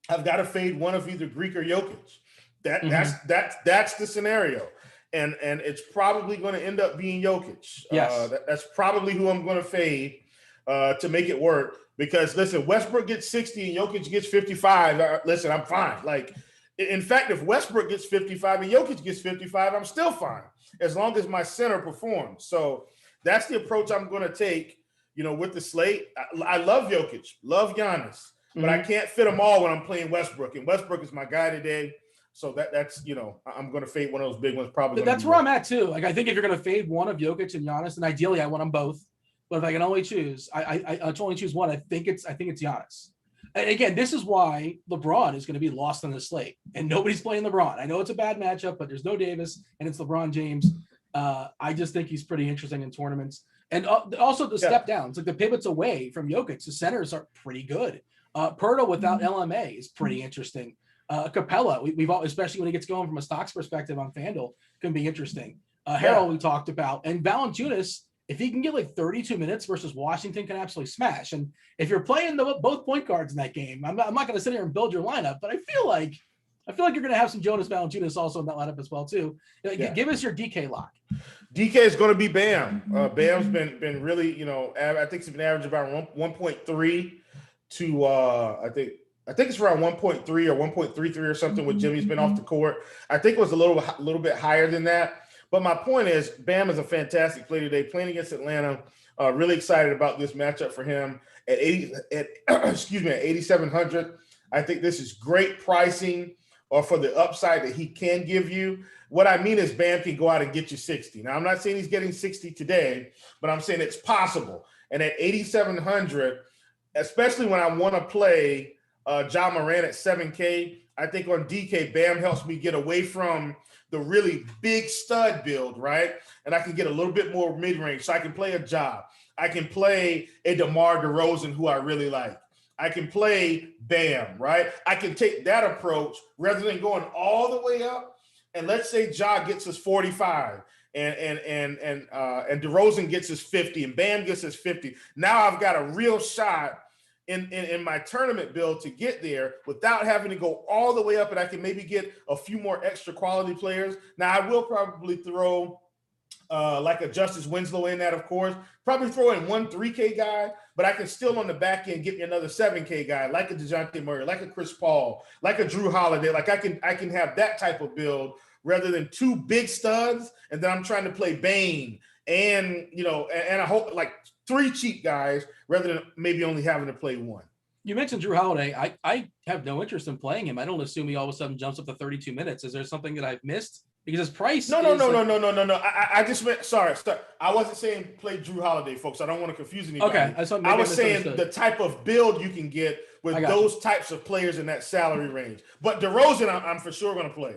[SPEAKER 2] I've got to fade one of either Greek or Jokic. That's the scenario. And it's probably going to end up being Jokic.
[SPEAKER 1] Yes.
[SPEAKER 2] That's probably who I'm going to fade to make it work. Because listen, Westbrook gets 60 and Jokic gets 55. Listen, I'm fine. Like, in fact, if Westbrook gets 55 and Jokic gets 55, I'm still fine as long as my center performs. So that's the approach I'm going to take. With the slate. I love Jokic, love Giannis, but I can't fit them all when I'm playing Westbrook. And Westbrook is my guy today. So that's I'm going to fade one of those big ones. Probably.
[SPEAKER 1] That's where I'm at too. Like, I think if you're going to fade one of Jokic and Giannis, and ideally I want them both. But if I can only choose, I only choose one. I think it's Giannis. And again, this is why LeBron is going to be lost on the slate, and nobody's playing LeBron. I know it's a bad matchup, but there's no Davis, and it's LeBron James. I just think he's pretty interesting in tournaments, and also the step downs, like the pivots away from Jokic. The centers are pretty good. Pirtle without LMA is pretty interesting. Capella, we've all, especially when he gets going from a stocks perspective on FanDuel, can be interesting. Harrell, we talked about, and Valanciunas. If he can get like 32 minutes versus Washington, can absolutely smash. And if you're playing both point guards in that game, I'm not going to sit here and build your lineup, but I feel like you're going to have some Jonas Valanciunas also in that lineup as well too. Give us your DK lock.
[SPEAKER 2] DK is going to be Bam. Bam's been really, I think he's been averaging about 1.3 to I think it's around 1.3 or 1.33 or something with Jimmy's been off the court. I think it was a little bit higher than that. But my point is, Bam is a fantastic player today, playing against Atlanta. Really excited about this matchup for him at 8,700. I think this is great pricing for the upside that he can give you. What I mean is, Bam can go out and get you 60. Now, I'm not saying he's getting 60 today, but I'm saying it's possible. And at 8,700, especially when I want to play Ja Moran at 7K, I think on DK, Bam helps me get away from the really big stud build, right? And I can get a little bit more mid-range. So I can play a Ja. I can play a DeMar DeRozan, who I really like. I can play Bam, right? I can take that approach rather than going all the way up. And let's say Ja gets us 45 and DeRozan gets us 50 and Bam gets us 50. Now I've got a real shot in my tournament build to get there without having to go all the way up, and I can maybe get a few more extra quality players. Now, I will probably throw like a Justice Winslow in that, of course. Probably throw in one 3K guy, but I can still on the back end get me another 7K guy, like a DeJounte Murray, like a Chris Paul, like a Drew Holiday. Like I can have that type of build rather than two big studs, and then I'm trying to play Bane and I hope like three cheap guys rather than maybe only having to play one.
[SPEAKER 1] You mentioned Drew Holiday. I have no interest in playing him. I don't assume he all of a sudden jumps up to 32 minutes. Is there something that I've missed? Because his price.
[SPEAKER 2] No. I just meant sorry. I wasn't saying play Drew Holiday, folks. I don't want to confuse anybody.
[SPEAKER 1] Okay, I was
[SPEAKER 2] saying the type of build you can get with those types of players in that salary range. But DeRozan, I'm for sure going to play.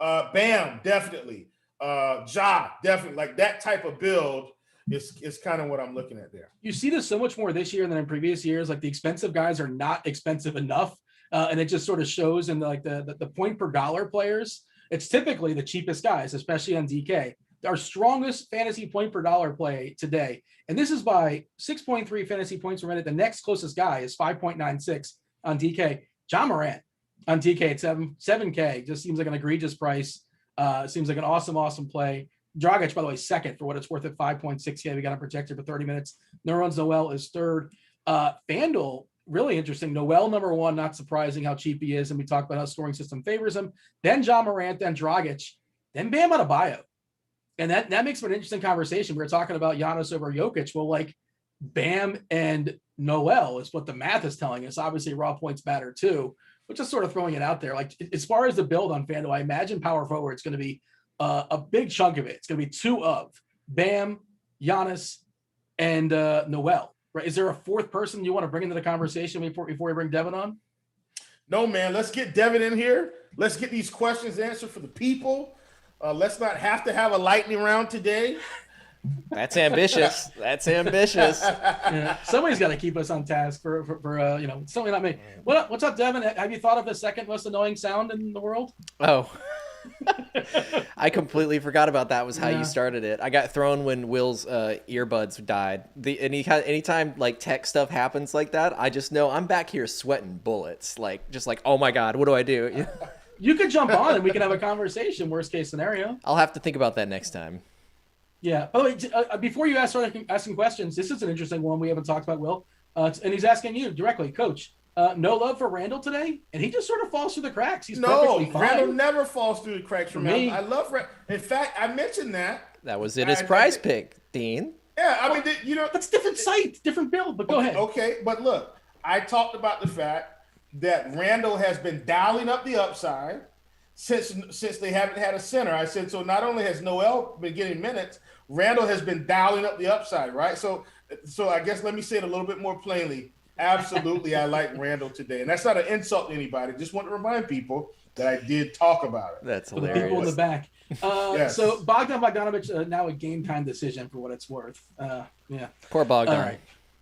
[SPEAKER 2] Bam, definitely. Ja, definitely. Like that type of build is kind of what I'm looking at there.
[SPEAKER 1] You see this so much more this year than in previous years. Like the expensive guys are not expensive enough. And it just sort of shows in like the point per dollar players. It's typically the cheapest guys, especially on DK. Our strongest fantasy point per dollar play today. And this is by 6.3 fantasy points per minute. The next closest guy is 5.96 on DK. John Morant on DK at 7K. Just seems like an egregious price. Seems like an awesome play. Dragic, by the way, second for what it's worth at 5.6K. We got him projected for 30 minutes. Nerlens Noel is third. FanDuel, really interesting. Noel number one, not surprising how cheap he is. And we talked about how scoring system favors him. Then John Morant, then Dragic, then Bam Adebayo. And that makes for an interesting conversation. We were talking about Giannis over Jokic. Well, like Bam and Noel is what the math is telling us. Obviously, raw points matter too, but just sort of throwing it out there. Like as far as the build on FanDuel, I imagine power forward is going to be a big chunk of it. It's going to be two of Bam, Giannis, and Noel. Right? Is there a fourth person you want to bring into the conversation before we bring Devin on?
[SPEAKER 2] No, man. Let's get Devin in here. Let's get these questions answered for the people. Let's not have to have a lightning round today.
[SPEAKER 3] That's ambitious. That's ambitious.
[SPEAKER 1] Yeah, somebody's got to keep us on task for certainly not me. What's up, Devin? Have you thought of the second most annoying sound in the world?
[SPEAKER 3] Oh, I completely forgot about that. Was how you started it. I got thrown when Will's earbuds died. Anytime like tech stuff happens like that, I just know I'm back here sweating bullets. Like oh my god, what do I do?
[SPEAKER 1] You could jump on and we can have a conversation. Worst case scenario.
[SPEAKER 3] I'll have to think about that next time.
[SPEAKER 1] Yeah. By the way, before you start asking questions, this is an interesting one we haven't talked about, Will. And he's asking you directly, Coach. No love for Randall today, and he just sort of falls through the cracks. He's perfectly fine.
[SPEAKER 2] Randall never falls through the cracks for me. I love Randall. In fact, I mentioned that.
[SPEAKER 3] That was in his prize pick, Dean.
[SPEAKER 2] Yeah, I mean,
[SPEAKER 1] that's different site, different build. But go ahead.
[SPEAKER 2] Okay, but look, I talked about the fact that Randall has been dialing up the upside since they haven't had a center. I said, so not only has Noel been getting minutes, Randall has been dialing up the upside, right? So I guess let me say it a little bit more plainly. Absolutely, I like Randall today. And that's not an insult to anybody. Just want to remind people that I did talk about it.
[SPEAKER 3] That's
[SPEAKER 1] for
[SPEAKER 3] hilarious.
[SPEAKER 1] the people in the back.
[SPEAKER 2] Yes.
[SPEAKER 1] So Bogdanovich, now a game time decision for what it's worth. Yeah.
[SPEAKER 3] Poor Bogdan.
[SPEAKER 1] All right.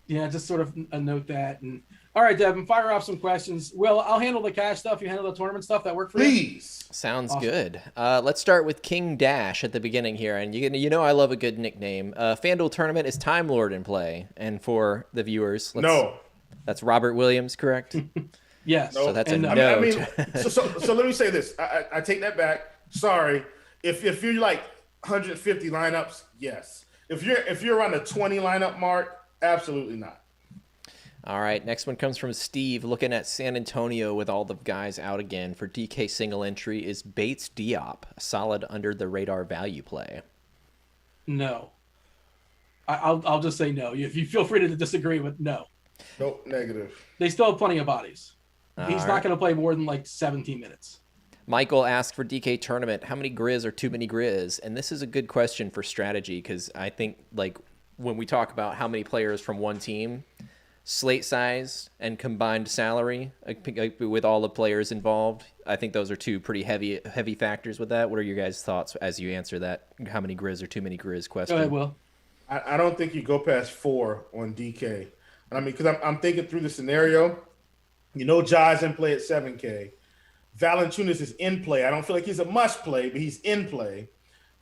[SPEAKER 1] Yeah, just sort of a note that. And all right, Devin, fire off some questions. Will, I'll handle the cash stuff. You handle the tournament stuff. That work for you?
[SPEAKER 2] Please.
[SPEAKER 3] Sounds good. Let's start with King Dash at the beginning here. And you know I love a good nickname. FanDuel tournament is Time Lord in play. And for the viewers, that's Robert Williams, correct?
[SPEAKER 1] Yes.
[SPEAKER 3] So that's a no.
[SPEAKER 2] I mean, so let me say this. I take that back. Sorry. If you're like 150 lineups, yes. If you're around the 20 lineup mark, absolutely not.
[SPEAKER 3] All right, next one comes from Steve. Looking at San Antonio with all the guys out again for DK single entry, is Bates Diop a solid under the radar value play?
[SPEAKER 1] No. I'll just say no. If you feel free to disagree with no.
[SPEAKER 2] Nope, negative.
[SPEAKER 1] They still have plenty of bodies. He's not going to play more than like 17 minutes.
[SPEAKER 3] Michael asked for DK tournament, how many Grizz are too many Grizz? And this is a good question for strategy because I think like when we talk about how many players from one team, slate size and combined salary with all the players involved, I think those are two pretty heavy factors with that. What are your guys' thoughts as you answer that how many Grizz or too many Grizz question?
[SPEAKER 1] Go ahead, Will.
[SPEAKER 2] I don't think you go past 4 on DK. I mean, because I'm thinking through the scenario. Ja's in play at 7K. Valanciunas is in play. I don't feel like he's a must play, but he's in play.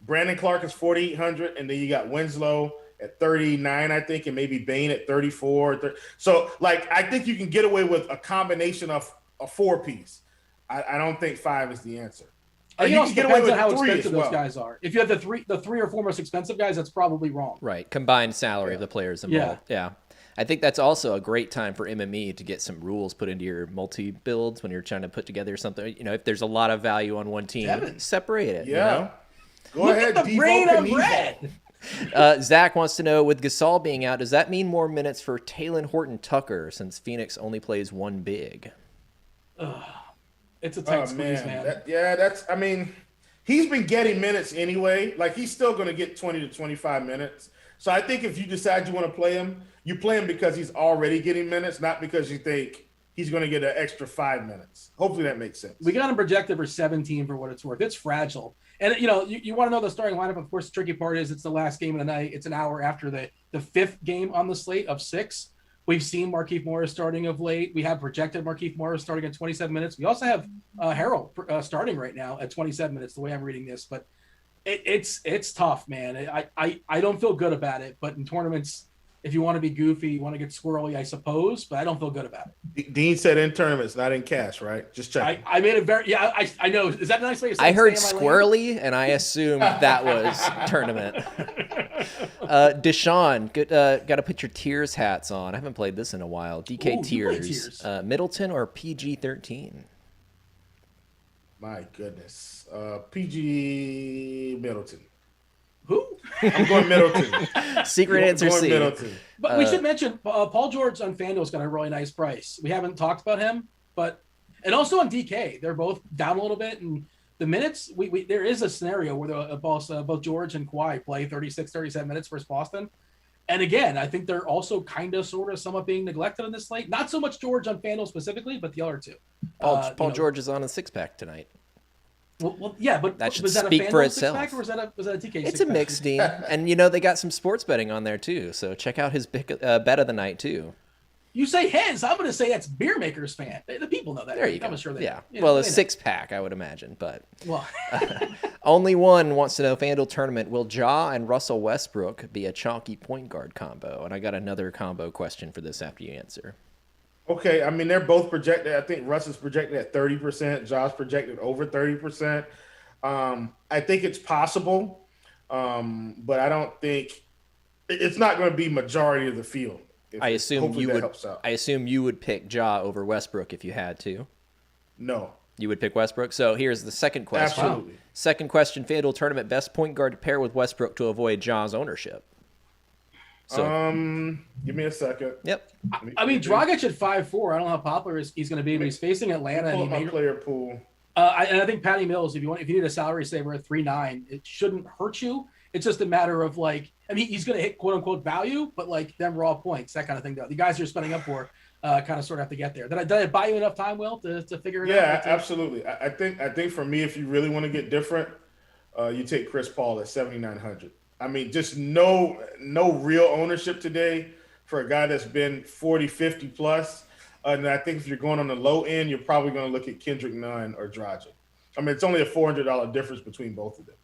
[SPEAKER 2] Brandon Clark is 4,800, and then you got Winslow at 39, I think, and maybe Bane at 34. So, I think you can get away with a combination of a 4-piece. I don't think 5 is the answer.
[SPEAKER 1] You can get away with how expensive those guys are. If you have the three or four most expensive guys, that's probably wrong.
[SPEAKER 3] Right, combined salary of the players involved. Yeah. I think that's also a great time for MME to get some rules put into your multi-builds when you're trying to put together something. If there's a lot of value on one team, separate it.
[SPEAKER 2] Yeah.
[SPEAKER 1] Go Look ahead. At the brain of red.
[SPEAKER 3] Zach wants to know, with Gasol being out, does that mean more minutes for Talen Horton-Tucker since Phoenix only plays one big?
[SPEAKER 1] It's a tight squeeze, man.
[SPEAKER 2] He's been getting minutes anyway. He's still going to get 20 to 25 minutes. So I think if you decide you want to play him, you play him because he's already getting minutes, not because you think he's going to get an extra 5 minutes. Hopefully that makes sense.
[SPEAKER 1] We got him projected for 17 for what it's worth. It's fragile. And, you want to know the starting lineup. Of course, the tricky part is it's the last game of the night. It's an hour after the 5th game on the slate of 6. We've seen Markieff Morris starting of late. We have projected Markieff Morris starting at 27 minutes. We also have Harrell starting right now at 27 minutes, the way I'm reading this. But it's tough, man. I don't feel good about it. But in tournaments, if you want to be goofy, you want to get squirrely, I suppose. But I don't feel good about it.
[SPEAKER 2] Dean said in tournaments, not in cash, right? Just check.
[SPEAKER 1] I made it very I know. Is that a nice way of saying
[SPEAKER 3] I heard
[SPEAKER 1] stay in my lane?
[SPEAKER 3] squirrely, and I assumed that was tournament. Deshaun, got to put your tiers hats on. I haven't played this in a while. DK
[SPEAKER 1] Ooh, you play
[SPEAKER 3] tiers.
[SPEAKER 1] tiers.
[SPEAKER 3] Middleton or PG-13?
[SPEAKER 2] My goodness. PG Middleton.
[SPEAKER 1] Who?
[SPEAKER 2] I'm going Middleton.
[SPEAKER 3] Secret answer
[SPEAKER 2] Going
[SPEAKER 3] C.
[SPEAKER 2] Middleton.
[SPEAKER 1] But we should mention Paul George on FanDuel's got a really nice price. We haven't talked about him, and also on DK, they're both down a little bit. And the minutes, there is a scenario where both George and Kawhi play 36, 37 minutes versus Boston. And again, I think they're also kind of sort of somewhat being neglected in this slate. Not so much George on FanDuel specifically, but the other two.
[SPEAKER 3] Paul George is on a six-pack tonight.
[SPEAKER 1] Well, yeah, but
[SPEAKER 3] that should
[SPEAKER 1] was that
[SPEAKER 3] speak
[SPEAKER 1] a
[SPEAKER 3] for
[SPEAKER 1] FanDuel
[SPEAKER 3] itself.
[SPEAKER 1] six-pack or was that a DK
[SPEAKER 3] It's
[SPEAKER 1] six-pack?
[SPEAKER 3] a mixed team. And, they got some sports betting on there, too. So check out his bet of the night, too.
[SPEAKER 1] You say his. I'm going to say that's Beer Maker's fan. The people know that.
[SPEAKER 3] There you go.
[SPEAKER 1] I'm sure they
[SPEAKER 3] yeah.
[SPEAKER 1] know.
[SPEAKER 3] Well, a
[SPEAKER 1] They know.
[SPEAKER 3] six-pack, I would imagine. But
[SPEAKER 1] Well,
[SPEAKER 3] only one wants to know, FanDuel tournament, will Ja and Russell Westbrook be a chalky point guard combo? And I got another combo question for this after you answer.
[SPEAKER 2] Okay, I mean, they're both projected. I think Russ is projected at 30%. Josh projected over 30%. I think it's possible, but I don't think it's not going to be majority of the field.
[SPEAKER 3] I assume you would.
[SPEAKER 2] Helps out.
[SPEAKER 3] I assume you would pick Ja over Westbrook if you had to.
[SPEAKER 2] No.
[SPEAKER 3] You would pick Westbrook. So here's the second question.
[SPEAKER 2] Absolutely.
[SPEAKER 3] Second question: FanDuel tournament best point guard to pair with Westbrook to avoid Ja's ownership. So,
[SPEAKER 2] give me a second.
[SPEAKER 3] Yep.
[SPEAKER 1] I mean, Dragic at 5'4". I don't know how popular he's going to be, but he's facing Atlanta.
[SPEAKER 2] Pull
[SPEAKER 1] And
[SPEAKER 2] up my player pool.
[SPEAKER 1] I think Patty Mills, if you need a salary saver at 3.9, it shouldn't hurt you. It's just a matter of he's going to hit quote unquote value, but them raw points, that kind of thing. Though the guys you're spending up for, kind of sort of have to get there. Did I buy you enough time, Will, to figure it out?
[SPEAKER 2] Yeah, absolutely. I think for me, if you really want to get different, you take Chris Paul at 7,900. I mean, just no real ownership today for a guy that's been 40, 50 plus. And I think if you're going on the low end, you're probably going to look at Kendrick Nunn or Dragic. I mean, it's only a $400 difference between both of them.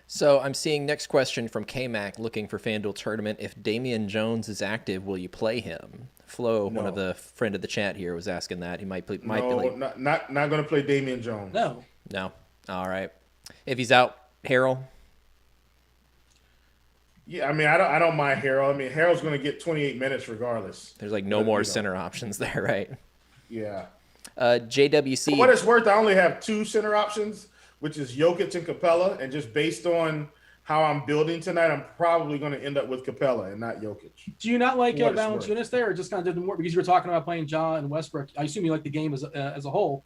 [SPEAKER 3] So I'm seeing next question from K-Mac looking for FanDuel tournament. If Damian Jones is active, will you play him? Flo,
[SPEAKER 2] No.
[SPEAKER 3] one of the friend of the chat here, was asking that. He might play.
[SPEAKER 2] Not going to play Damian Jones.
[SPEAKER 1] No.
[SPEAKER 3] All right. If he's out, Harrell.
[SPEAKER 2] Yeah, I mean, I don't mind Harrell. I mean, Harrell's going to get 28 minutes regardless.
[SPEAKER 3] There's no more center options there, right?
[SPEAKER 2] Yeah.
[SPEAKER 3] JWC.
[SPEAKER 2] For what it's worth, I only have two center options, which is Jokic and Capella. And just based on how I'm building tonight, I'm probably going to end up with Capella and not Jokic.
[SPEAKER 1] Do you not like
[SPEAKER 2] For what it's
[SPEAKER 1] Valanciunas there, or just kind of did more because you were talking about playing Ja and Westbrook? I assume you like the game as a whole.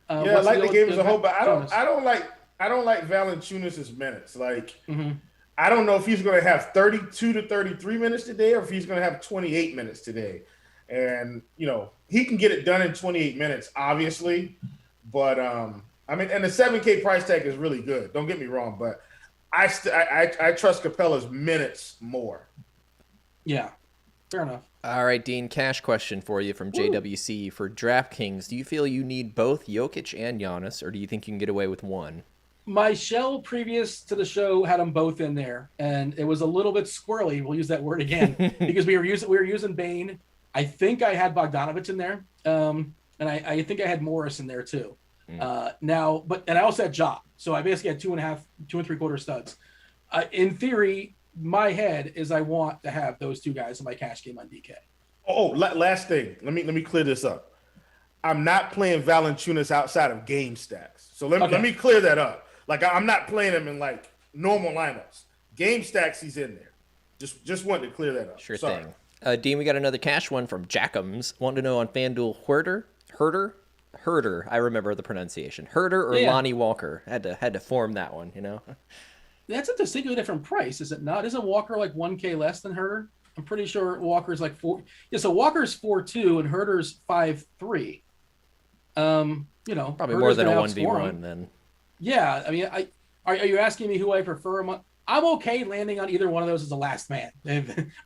[SPEAKER 2] Yeah, I like the game as a whole, but I don't like Valanciunas' minutes. I don't know if he's going to have 32 to 33 minutes today or if he's going to have 28 minutes today. And, he can get it done in 28 minutes, obviously. But, I mean, and the 7K price tag is really good. Don't get me wrong, but I trust Capella's minutes more.
[SPEAKER 1] Yeah, fair enough.
[SPEAKER 3] All right, Dean, cash question for you from JWC. For DraftKings, do you feel you need both Jokic and Giannis, or do you think you can get away with one?
[SPEAKER 1] My shell previous to the show had them both in there, and it was a little bit squirrely. We'll use that word again because we were using Bane. I think I had Bogdanovich in there, and I think I had Morris in there too. And I also had Ja, so I basically had 2 3/4 studs. In theory, my head is I want to have those two guys in my cash game on DK.
[SPEAKER 2] Last thing. Let me clear this up. I'm not playing Valanciunas outside of game stacks. So let me clear that up. I'm not playing him in normal lineups. Game stacks, he's in there. Just wanted to clear that up.
[SPEAKER 3] Sure
[SPEAKER 2] Sorry.
[SPEAKER 3] thing. Dean, we got another cash one from Jackums. Want to know on FanDuel Herder. I remember the pronunciation. Herder or Lonnie Walker. Had to form that one,
[SPEAKER 1] That's a distinctly different price, is it not? Isn't Walker 1K less than Herder? I'm pretty sure Walker's 4. Yeah, so Walker's 4.2 and Herder's 5.3. Probably
[SPEAKER 3] more than a 1v1 then.
[SPEAKER 1] Yeah, I mean, are you asking me who I prefer? I'm okay landing on either one of those as a last man.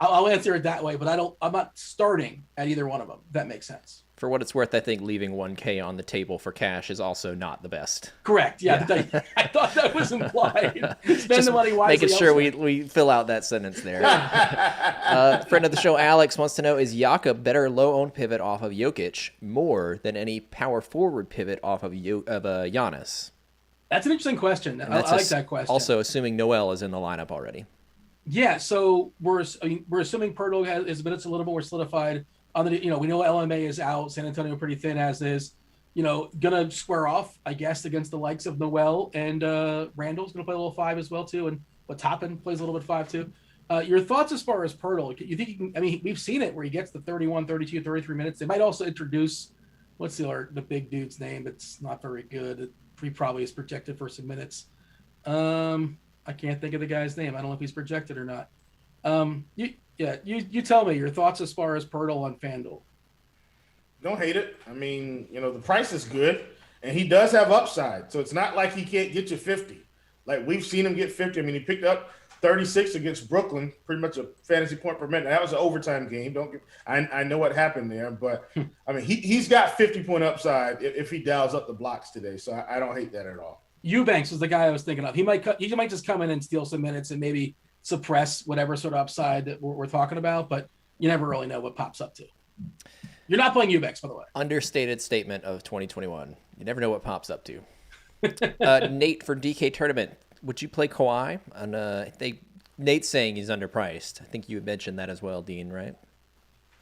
[SPEAKER 1] I'll answer it that way, but I'm not starting at either one of them. If that makes sense.
[SPEAKER 3] For what it's worth, I think leaving 1K on the table for cash is also not the best.
[SPEAKER 1] Correct. Yeah. I thought that was implied. Spend the money wisely.
[SPEAKER 3] Making sure we fill out that sentence there. Friend of the show, Alex, wants to know, is Jakob better low-owned pivot off of Jokic more than any power forward pivot off of Giannis?
[SPEAKER 1] That's an interesting question. I like that question.
[SPEAKER 3] Also, assuming Noel is in the lineup already.
[SPEAKER 1] Yeah. So we're assuming Pirtle has his minutes a little bit more solidified. We know LMA is out. San Antonio pretty thin as is. Gonna square off, I guess, against the likes of Noel, and Randall's gonna play a little 5 as well too, and Toppin plays a little bit 5 too. Your thoughts as far as Pirtle? You think he can? I mean, we've seen it where he gets the 31, 32, 33 minutes. They might also introduce what's the big dude's name that's not very good. He probably is projected for some minutes. I can't think of the guy's name. I don't know if he's projected or not. You tell me your thoughts as far as Pirtle on FanDuel.
[SPEAKER 2] Don't hate it. I mean, the price is good, and he does have upside. So it's not like he can't get you 50. Like, we've seen him get 50. I mean, he picked up 36 against Brooklyn, pretty much a fantasy point per minute. That was an overtime game. I know what happened there, but I mean, he's got 50-point upside if he dials up the blocks today. So I don't hate that at all.
[SPEAKER 1] Eubanks was the guy I was thinking of. He might just come in and steal some minutes and maybe suppress whatever sort of upside that we're talking about, but you never really know what pops up to. You're not playing Eubanks, by the way.
[SPEAKER 3] Understated statement of 2021. You never know what pops up to. Nate for DK Tournament. Would you play Kawhi? Nate's saying he's underpriced. I think you had mentioned that as well, Dean, right?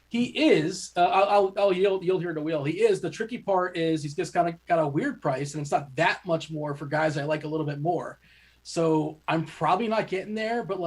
[SPEAKER 1] He is. I'll yield here to Will. He is. The tricky part is he's just kind of got a weird price, and it's not that much more for guys I like a little bit more. So I'm probably not getting there, but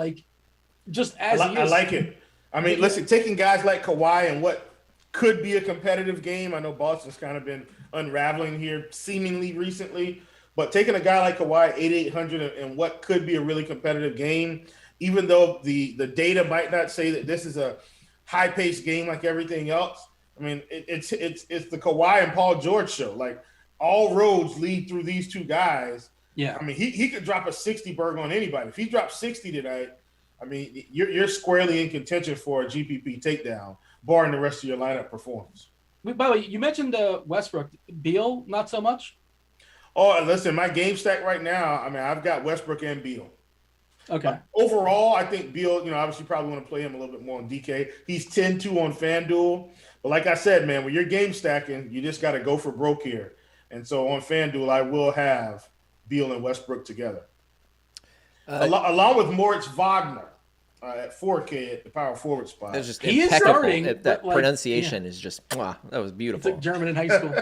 [SPEAKER 1] just as he is.
[SPEAKER 2] I like it. I mean, listen, taking guys like Kawhi and what could be a competitive game. I know Boston's kind of been unraveling here seemingly recently, but taking a guy like Kawhi 8,800 and what could be a really competitive game, even though the data might not say that this is a high-paced game like everything else. I mean, it's the Kawhi and Paul George show. Like, all roads lead through these two guys.
[SPEAKER 1] Yeah.
[SPEAKER 2] I mean, he could drop a 60 burger on anybody. If he drops 60 tonight, I mean, you're squarely in contention for a GPP takedown, barring the rest of your lineup performs.
[SPEAKER 1] By the way, you mentioned Westbrook. Beal, not so much?
[SPEAKER 2] Oh, listen, my game stack right now, I mean, I've got Westbrook and Beal.
[SPEAKER 1] Okay.
[SPEAKER 2] Overall, I think Beal, obviously probably want to play him a little bit more on DK. He's 10-2 on FanDuel. But like I said, man, when you're game stacking, you just got to go for broke here. And so on FanDuel, I will have Beal and Westbrook together. Along with Moritz Wagner at 4K at the power forward spot.
[SPEAKER 3] It's just
[SPEAKER 1] he
[SPEAKER 3] impeccable.
[SPEAKER 1] is starting.
[SPEAKER 3] That pronunciation is just, that was beautiful.
[SPEAKER 1] It's like German in high school.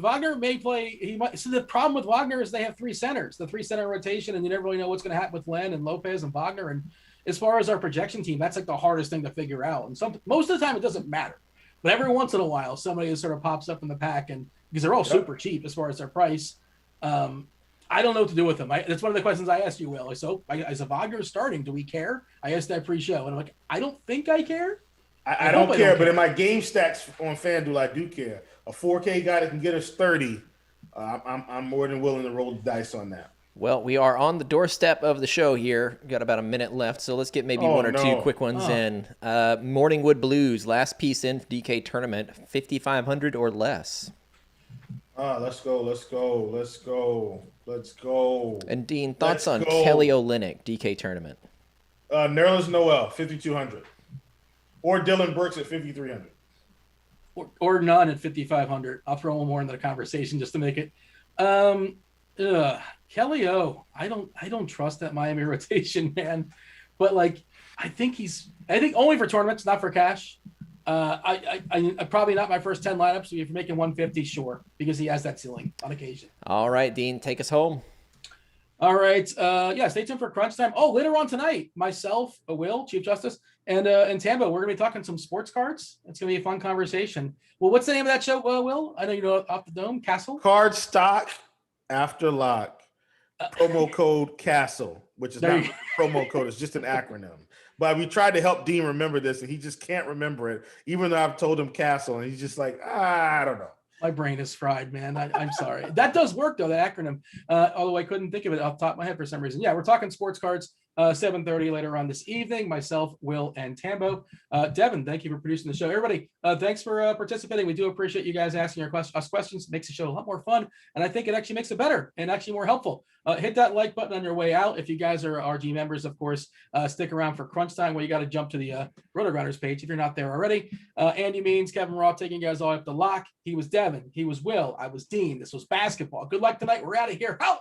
[SPEAKER 1] Wagner may play. He might. So the problem with Wagner is they have 3 centers, the 3-center rotation, and you never really know what's going to happen with Len and Lopez and Wagner. And as far as our projection team, that's like the hardest thing to figure out. And most of the time, it doesn't matter. But every once in a while, somebody sort of pops up in the pack, and because they're all super cheap as far as their price. I don't know what to do with them. That's one of the questions I asked you, Will. So, is a Wagner starting? Do we care? I asked that pre-show, and I'm like, I don't think I care.
[SPEAKER 2] I don't care, but in my game stacks on FanDuel, I do care. A 4K guy that can get us 30, I'm more than willing to roll the dice on that.
[SPEAKER 3] Well, we are on the doorstep of the show here. We've got about a minute left, so let's get maybe one or two quick ones in. Morningwood Blues, last piece in DK Tournament, 5,500 or less.
[SPEAKER 2] Let's go.
[SPEAKER 3] And Dean, thoughts on Kelly Olynyk, DK Tournament?
[SPEAKER 2] Nerlens Noel, 5,200. Or Dylan Brooks at 5,300.
[SPEAKER 1] Or none at 5,500. I'll throw one more into the conversation just to make it. Kelly O, I don't trust that Miami rotation, man. But I think only for tournaments, not for cash. I probably not my first 10 lineups. So if you're making 150, sure, because he has that ceiling on occasion.
[SPEAKER 3] All right, Dean, take us home.
[SPEAKER 1] All right. Stay tuned for crunch time. Oh, later on tonight, myself, Will, Chief Justice, and Tambo, we're gonna be talking some sports cards. It's gonna be a fun conversation. Well, what's the name of that show, Will? I know you know off the dome. Castle.
[SPEAKER 2] Card Stock After Lock. Promo code Castle, which is not promo code. It's just an acronym. But we tried to help Dean remember this, and he just can't remember it, even though I've told him Castle, and he's just like, I don't know.
[SPEAKER 1] My brain is fried, man. I'm sorry. That does work though, that acronym. Although I couldn't think of it off the top of my head for some reason. Yeah, we're talking sports cards. 7:30 later on this evening. Myself, Will, and Tambo. Devin, thank you for producing the show. Everybody, thanks for participating. We do appreciate you guys asking us questions. It makes the show a lot more fun, and I think it actually makes it better and actually more helpful. Hit that like button on your way out. If you guys are RG members, of course, stick around for crunch time where you got to jump to the Rotogrinders page if you're not there already. Andy Means, Kevin Roth taking you guys all up the lock. He was Devin. He was Will. I was Dean. This was basketball. Good luck tonight. We're out of here. Out.